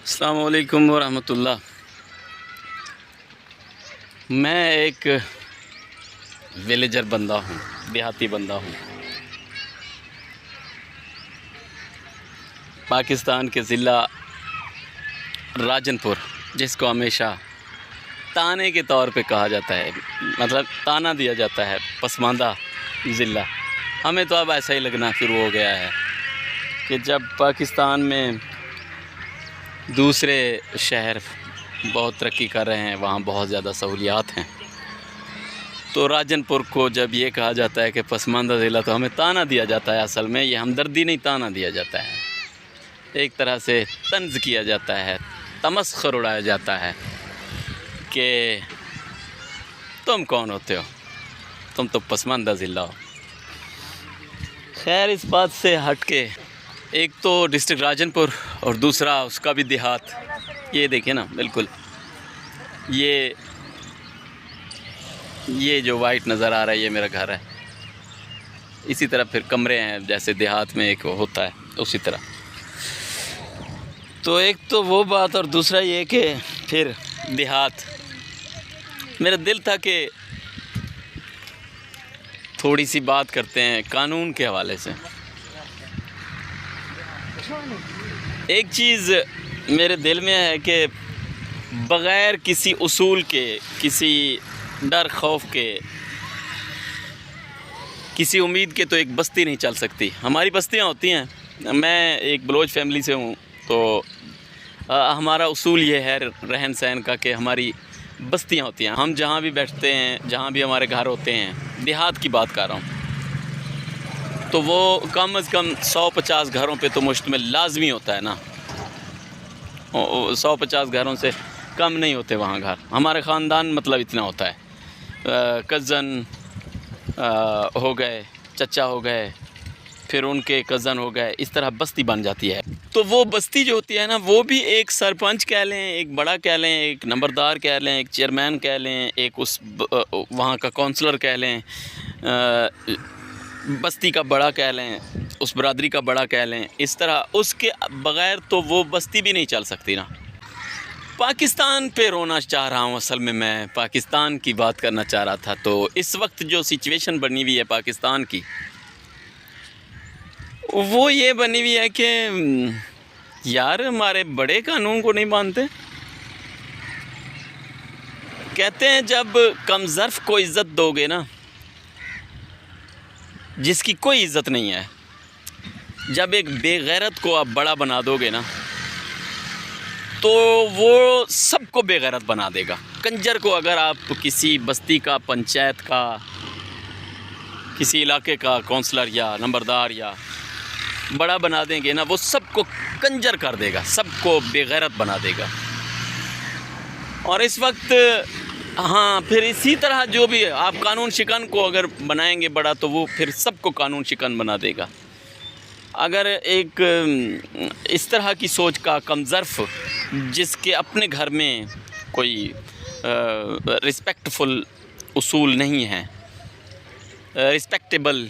السلام علیکم ورحمۃ اللہ۔ میں ایک ویلیجر بندہ ہوں، دیہاتی بندہ ہوں۔ پاکستان کے ضلع راجن پور، جس کو ہمیشہ تانے کے طور پہ کہا جاتا ہے، مطلب تانا دیا جاتا ہے، پسماندہ ضلع۔ ہمیں تو اب ایسا ہی لگنا شروع ہو گیا ہے کہ جب پاکستان میں دوسرے شہر بہت ترقی کر رہے ہیں، وہاں بہت زیادہ سہولیات ہیں، تو راجن پور کو جب یہ کہا جاتا ہے کہ پسماندہ ضلع، تو ہمیں تانا دیا جاتا ہے۔ اصل میں یہ ہمدردی نہیں، تانا دیا جاتا ہے، ایک طرح سے طنز کیا جاتا ہے، تمسخر اڑایا جاتا ہے کہ تم کون ہوتے ہو، تم تو پسماندہ ضلع ہو۔ خیر، اس بات سے ہٹ کے ایک تو ڈسٹرکٹ راجن پور اور دوسرا اس کا بھی دیہات، یہ دیکھیں نا، بالکل یہ جو وائٹ نظر آ رہا ہے، یہ میرا گھر ہے۔ اسی طرح پھر کمرے ہیں، جیسے دیہات میں ایک ہوتا ہے اسی طرح۔ تو ایک تو وہ بات، اور دوسرا یہ کہ پھر دیہات، میرا دل تھا کہ تھوڑی سی بات کرتے ہیں قانون کے حوالے سے۔ ایک چیز میرے دل میں ہے کہ بغیر کسی اصول کے، کسی ڈر خوف کے، کسی امید کے تو ایک بستی نہیں چل سکتی۔ ہماری بستیاں ہوتی ہیں، میں ایک بلوچ فیملی سے ہوں، تو ہمارا اصول یہ ہے رہن سہن کا کہ ہماری بستیاں ہوتی ہیں۔ ہم جہاں بھی بیٹھتے ہیں، جہاں بھی ہمارے گھر ہوتے ہیں، دیہات کی بات کر رہا ہوں، تو وہ کم از کم 150 گھروں پہ تو مشتمل لازمی ہوتا ہے نا۔ 150 گھروں سے کم نہیں ہوتے وہاں گھر۔ ہمارے خاندان مطلب اتنا ہوتا ہے، کزن ہو گئے، چچا ہو گئے، پھر ان کے کزن ہو گئے، اس طرح بستی بن جاتی ہے۔ تو وہ بستی جو ہوتی ہے نا، وہ بھی ایک سرپنچ کہہ لیں، ایک بڑا کہہ لیں، ایک نمبردار کہہ لیں، ایک چیئرمین کہہ لیں، ایک اس وہاں کا کونسلر کہہ لیں، بستی کا بڑا کہہ لیں، اس برادری کا بڑا کہہ لیں، اس طرح اس کے بغیر تو وہ بستی بھی نہیں چل سکتی نا۔ پاکستان پہ رونا چاہ رہا ہوں، اصل میں پاکستان کی بات کرنا چاہ رہا تھا۔ تو اس وقت جو سچویشن بنی ہوئی ہے پاکستان کی، وہ یہ بنی ہوئی ہے کہ یار ہمارے بڑے قانون کو نہیں مانتے۔ کہتے ہیں جب کم ظرف کو عزت دو گے نا، جس کی کوئی عزت نہیں ہے، جب ایک بے غیرت کو آپ بڑا بنا دو گے نا، تو وہ سب کو بے غیرت بنا دے گا۔ کنجر کو اگر آپ کسی بستی کا، پنچایت کا، کسی علاقے کا کونسلر یا نمبردار یا بڑا بنا دیں گے نا، وہ سب کو کنجر کر دے گا، سب کو بے غیرت بنا دے گا۔ اور اس وقت ہاں، پھر اسی طرح جو بھی آپ قانون شکن کو اگر بنائیں گے بڑا، تو وہ پھر سب کو قانون شکن بنا دے گا۔ اگر ایک اس طرح کی سوچ کا کم ظرف، جس کے اپنے گھر میں کوئی رسپیکٹ فل اصول نہیں ہیں، رسپیکٹیبل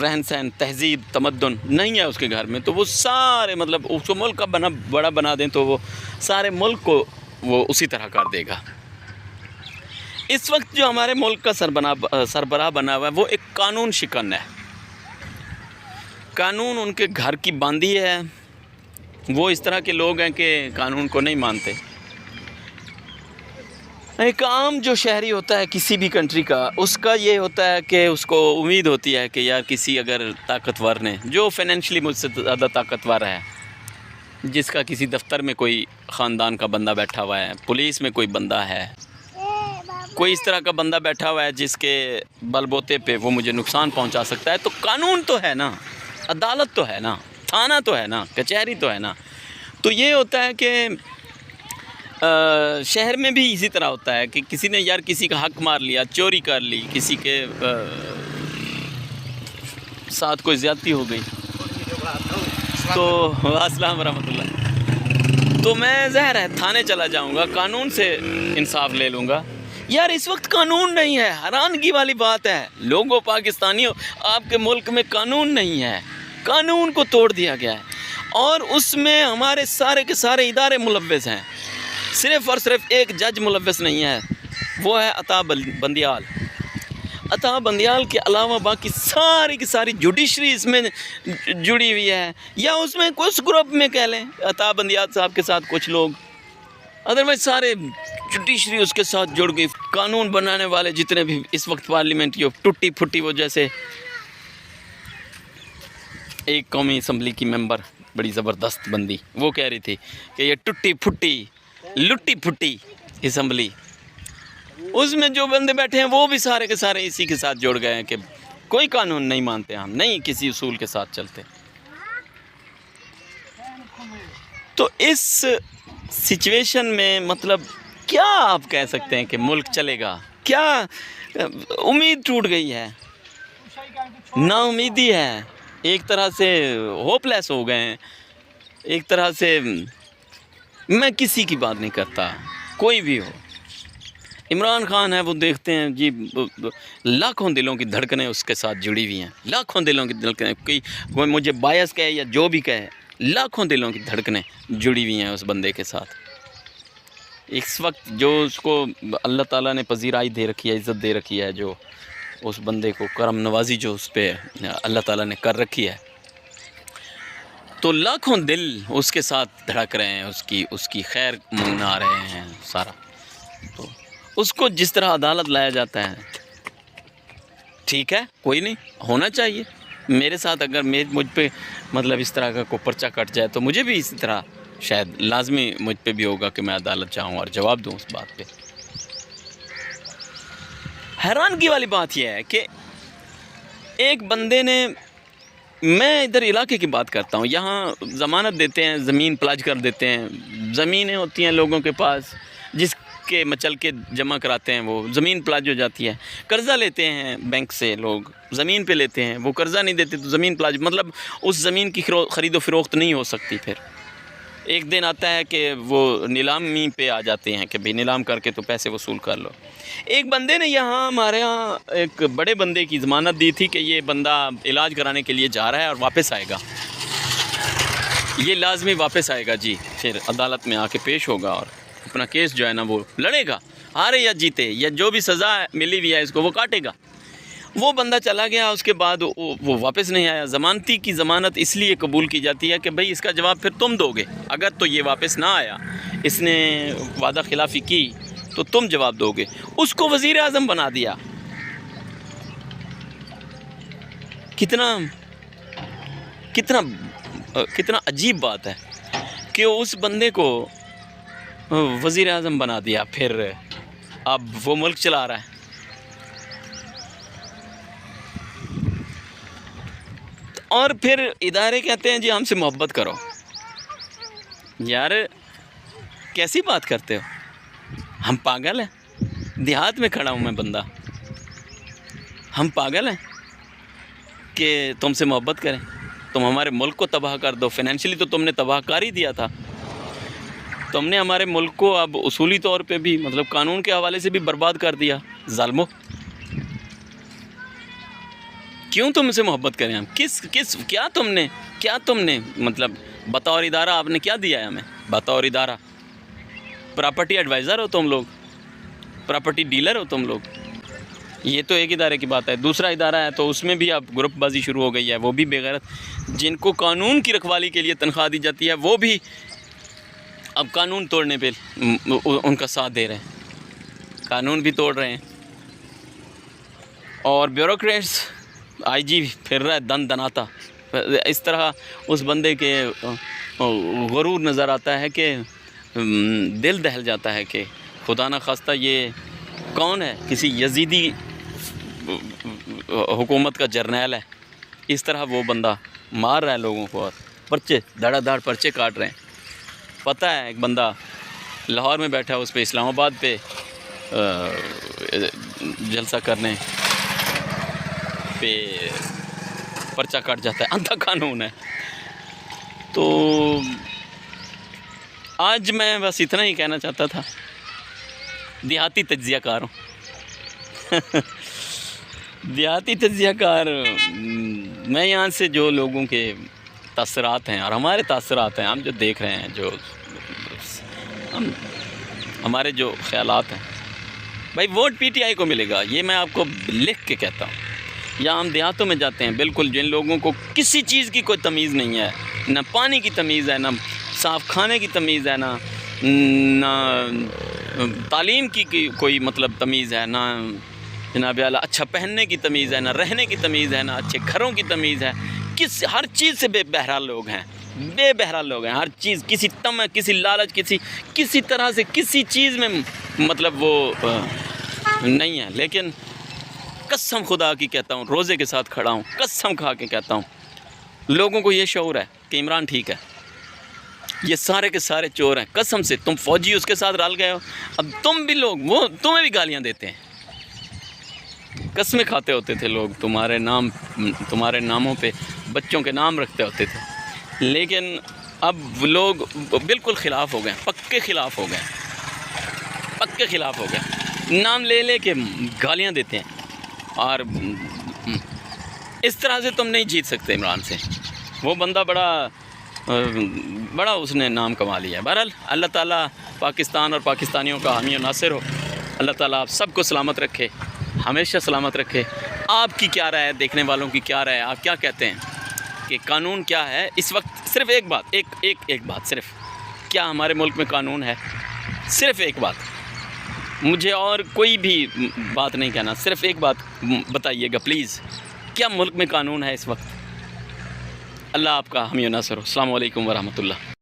رہن سہن، تہذیب، تمدن نہیں ہے اس کے گھر میں، تو وہ سارے، مطلب اس کو ملک کا بڑا بنا دیں تو وہ سارے ملک کو وہ اسی طرح کر دے گا۔ اس وقت جو ہمارے ملک کا سربراہ بنا ہوا ہے، وہ ایک قانون شکن ہے۔ قانون ان کے گھر کی باندھی ہے۔ وہ اس طرح کے لوگ ہیں کہ قانون کو نہیں مانتے۔ ایک عام جو شہری ہوتا ہے کسی بھی کنٹری کا، اس کا یہ ہوتا ہے کہ اس کو امید ہوتی ہے کہ یار کسی اگر طاقتور نے، جو فائنینشلی مجھ سے زیادہ طاقتور ہے، جس کا کسی دفتر میں کوئی خاندان کا بندہ بیٹھا ہوا ہے، پولیس میں کوئی بندہ ہے، کوئی اس طرح کا بندہ بیٹھا ہوا ہے جس کے بل بوتے پہ وہ مجھے نقصان پہنچا سکتا ہے، تو قانون تو ہے نا، عدالت تو ہے نا، تھانہ تو ہے نا، کچہری تو ہے نا۔ تو یہ ہوتا ہے کہ شہر میں بھی اسی طرح ہوتا ہے کہ کسی نے یار کسی کا حق مار لیا، چوری کر لی، کسی کے ساتھ کوئی زیادتی ہو گئی، تو السلام ورحمۃ اللہ، تو میں ظاہر ہے تھانے چلا جاؤں گا، قانون سے انصاف لے لوں گا۔ یار اس وقت قانون نہیں ہے، حیرانگی والی بات ہے لوگوں، پاکستانیوں، آپ کے ملک میں قانون نہیں ہے، قانون کو توڑ دیا گیا ہے۔ اور اس میں ہمارے سارے کے سارے ادارے ملوث ہیں. صرف اور صرف ایک جج ملوث نہیں ہے، وہ ہے عطا بندیال. عطا بندیال کے علاوہ باقی ساری کی ساری جوڈیشری اس میں جڑی ہوئی ہے، یا اس میں کچھ گروپ میں کہہ لیں عطا بندیال صاحب کے ساتھ کچھ لوگ، ادروائز سارے جوڈیشری اس کے ساتھ جڑ گئی. قانون بنانے والے جتنے بھی اس وقت پارلیمنٹ یہ ٹوٹی پھوٹی، وہ جیسے ایک قومی اسمبلی کی ممبر بڑی زبردست بندی، وہ کہہ رہی تھی کہ یہ ٹوٹی پھوٹی لٹی پھوٹی اسمبلی، اس میں جو بندے بیٹھے ہیں وہ بھی سارے کے سارے اسی کے ساتھ جڑ گئے ہیں کہ کوئی قانون نہیں مانتے، ہم نہیں کسی اصول کے ساتھ چلتے. تو اس سچویشن میں مطلب کیا آپ کہہ سکتے ہیں کہ ملک چلے گا؟ کیا امید ٹوٹ گئی ہے، نا امیدی ہے، ایک طرح سے ہوپ لیس ہو گئے ہیں. ایک طرح سے میں کسی کی بات نہیں کرتا، کوئی بھی ہو. عمران خان ہے، وہ دیکھتے ہیں جی لاکھوں دلوں کی دھڑکنیں اس کے ساتھ جڑی ہوئی ہیں، لاکھوں دلوں کی دھڑکنیں، کوئی مجھے بایس کہے یا جو بھی کہے، لاکھوں دلوں کی دھڑکنیں جڑی ہوئی ہیں اس بندے کے ساتھ. اس وقت جو اس کو اللہ تعالیٰ نے پذیرائی دے رکھی ہے، عزت دے رکھی ہے، جو اس بندے کو کرم نوازی جو اس پہ اللہ تعالیٰ نے کر رکھی ہے، تو لاکھوں دل اس کے ساتھ دھڑک رہے ہیں، اس کی خیر منا رہے ہیں سارا. تو اس کو جس طرح عدالت لایا جاتا ہے ٹھیک ہے، کوئی نہیں، ہونا چاہیے. میرے ساتھ اگر مجھ پہ مطلب اس طرح کا کوئی پرچہ کٹ جائے تو مجھے بھی اسی طرح شاید لازمی مجھ پہ بھی ہوگا کہ میں عدالت جاؤں اور جواب دوں اس بات پہ. حیرانگی والی بات یہ ہے کہ ایک بندے نے، میں ادھر علاقے کی بات کرتا ہوں، یہاں ضمانت دیتے ہیں، زمین پلاج کر دیتے ہیں، زمینیں ہوتی ہیں لوگوں کے پاس جس کے مچل کے جمع کراتے ہیں، وہ زمین پلاج ہو جاتی ہے. قرضہ لیتے ہیں بینک سے، لوگ زمین پہ لیتے ہیں، وہ قرضہ نہیں دیتے تو زمین پلاج، مطلب اس زمین کی خرید و فروخت نہیں ہو سکتی. پھر ایک دن آتا ہے کہ وہ نیلامی پہ آ جاتے ہیں کہ بھئی نیلام کر کے تو پیسے وصول کر لو. ایک بندے نے یہاں ہمارے یہاں ایک بڑے بندے کی ضمانت دی تھی کہ یہ بندہ علاج کرانے کے لیے جا رہا ہے اور واپس آئے گا، یہ لازمی واپس آئے گا جی، پھر عدالت میں آ کے پیش ہوگا اور اپنا کیس جو ہے نا وہ لڑے گا، ہارے یا جیتے، یا جو بھی سزا ملی ہوئی ہے اس کو وہ کاٹے گا. وہ بندہ چلا گیا، اس کے بعد وہ واپس نہیں آیا. ضمانتی کی ضمانت اس لیے قبول کی جاتی ہے کہ بھئی اس کا جواب پھر تم دو گے، اگر تو یہ واپس نہ آیا، اس نے وعدہ خلافی کی تو تم جواب دو گے. اس کو وزیر اعظم بنا دیا. کتنا عجیب بات ہے کہ اس بندے کو وزیر اعظم بنا دیا، پھر اب وہ ملک چلا رہا ہے. اور پھر ادارے کہتے ہیں جی ہم سے محبت کرو. یار کیسی بات کرتے ہو؟ ہم پاگل ہیں؟ دیہات میں کھڑا ہوں میں بندہ، ہم پاگل ہیں کہ تم سے محبت کریں؟ تم ہمارے ملک کو تباہ کر دو. فائنینشلی تو تم نے تباہ کر ہی دیا تھا. تم نے ہمارے ملک کو اب اصولی طور پہ بھی مطلب قانون کے حوالے سے بھی برباد کر دیا. ظالمو، کیوں تم سے محبت کریں ہم؟ کیا تم نے مطلب بطور ادارہ آپ نے کیا دیا ہے ہمیں؟ بطور ادارہ پراپرٹی ایڈوائزر ہو تم لوگ، پراپرٹی ڈیلر ہو تم لوگ. یہ تو ایک ادارے کی بات ہے. دوسرا ادارہ ہے تو اس میں بھی اب گروپ بازی شروع ہو گئی ہے. وہ بھی بے غیرت جن کو قانون کی رکھوالی کے لیے تنخواہ دی جاتی ہے، وہ بھی اب قانون توڑنے پہ ان کا ساتھ دے رہے ہیں، قانون بھی توڑ رہے ہیں. اور بیوروکریٹس، آئی جی پھر رہا ہے دن دناتا. اس طرح اس بندے کے غرور نظر آتا ہے کہ دل دہل جاتا ہے کہ خدا نہ خواستہ یہ کون ہے، کسی یزیدی حکومت کا جرنیل ہے. اس طرح وہ بندہ مار رہا ہے لوگوں کو اور پرچے دھڑا دھڑ پرچے کاٹ رہے ہیں. پتہ ہے ایک بندہ لاہور میں بیٹھا ہے، اس پہ اسلام آباد پہ جلسہ کرنے پہ پرچہ کٹ جاتا ہے. اندھا قانون ہے. تو آج میں بس اتنا ہی کہنا چاہتا تھا. دیہاتی تجزیہ کار ہوں دیہاتی تجزیہ کار. میں یہاں سے جو لوگوں کے تاثرات ہیں اور ہمارے تاثرات ہیں، ہم جو دیکھ رہے ہیں، جو ہمارے جو خیالات ہیں، بھائی ووٹ پی ٹی آئی کو ملے گا، یہ میں آپ کو لکھ کے کہتا ہوں۔ یا ہم دیہاتوں میں جاتے ہیں، بالکل جن لوگوں کو کسی چیز کی کوئی تمیز نہیں ہے، نہ پانی کی تمیز ہے، نہ صاف کھانے کی تمیز ہے، نہ تعلیم کی کوئی مطلب تمیز ہے، نہ جناب اعلیٰ اچھا پہننے کی تمیز ہے، نہ رہنے کی تمیز ہے، نہ اچھے گھروں کی تمیز ہے، ہر چیز سے بے بہرا لوگ ہیں، بے بہرا لوگ ہیں، ہر چیز، کسی طمع، کسی لالچ، کسی طرح سے کسی چیز میں مطلب وہ نہیں ہے۔ لیکن قسم خدا کی کہتا ہوں، روزے کے ساتھ کھڑا ہوں، قسم کھا کے کہتا ہوں، لوگوں کو یہ شعور ہے کہ عمران ٹھیک ہے، یہ سارے کے سارے چور ہیں، قسم سے تم فوجی اس کے ساتھ رل گئے ہو، اب تم بھی لوگ، وہ تمہیں بھی گالیاں دیتے ہیں، قسمیں کھاتے ہوتے تھے لوگ، تمہارے ناموں پہ بچوں کے نام رکھتے ہوتے تھے، لیکن اب لوگ بالکل خلاف ہو گئے، پکے خلاف ہو گئے، پکے خلاف ہو گئے، نام لے لے کے گالیاں دیتے ہیں، اور اس طرح سے تم نہیں جیت سکتے عمران سے۔ وہ بندہ بڑا اس نے نام کما لیا ہے۔ بہرحال اللہ تعالیٰ پاکستان اور پاکستانیوں کا حامی و ناصر ہو، اللہ تعالیٰ آپ سب کو سلامت رکھے، ہمیشہ سلامت رکھے۔ آپ کی کیا رائے ہے، دیکھنے والوں کی کیا رائے ہے، آپ کیا کہتے ہیں کہ قانون کیا ہے اس وقت؟ صرف ایک بات، ایک بات، صرف کیا ہمارے ملک میں قانون ہے؟ صرف ایک بات، مجھے اور کوئی بھی بات نہیں کہنا، صرف ایک بات بتائیے گا پلیز، کیا ملک میں قانون ہے اس وقت؟ اللہ آپ کا حامی و ناصر ہو۔ السلام علیکم ورحمۃ اللہ۔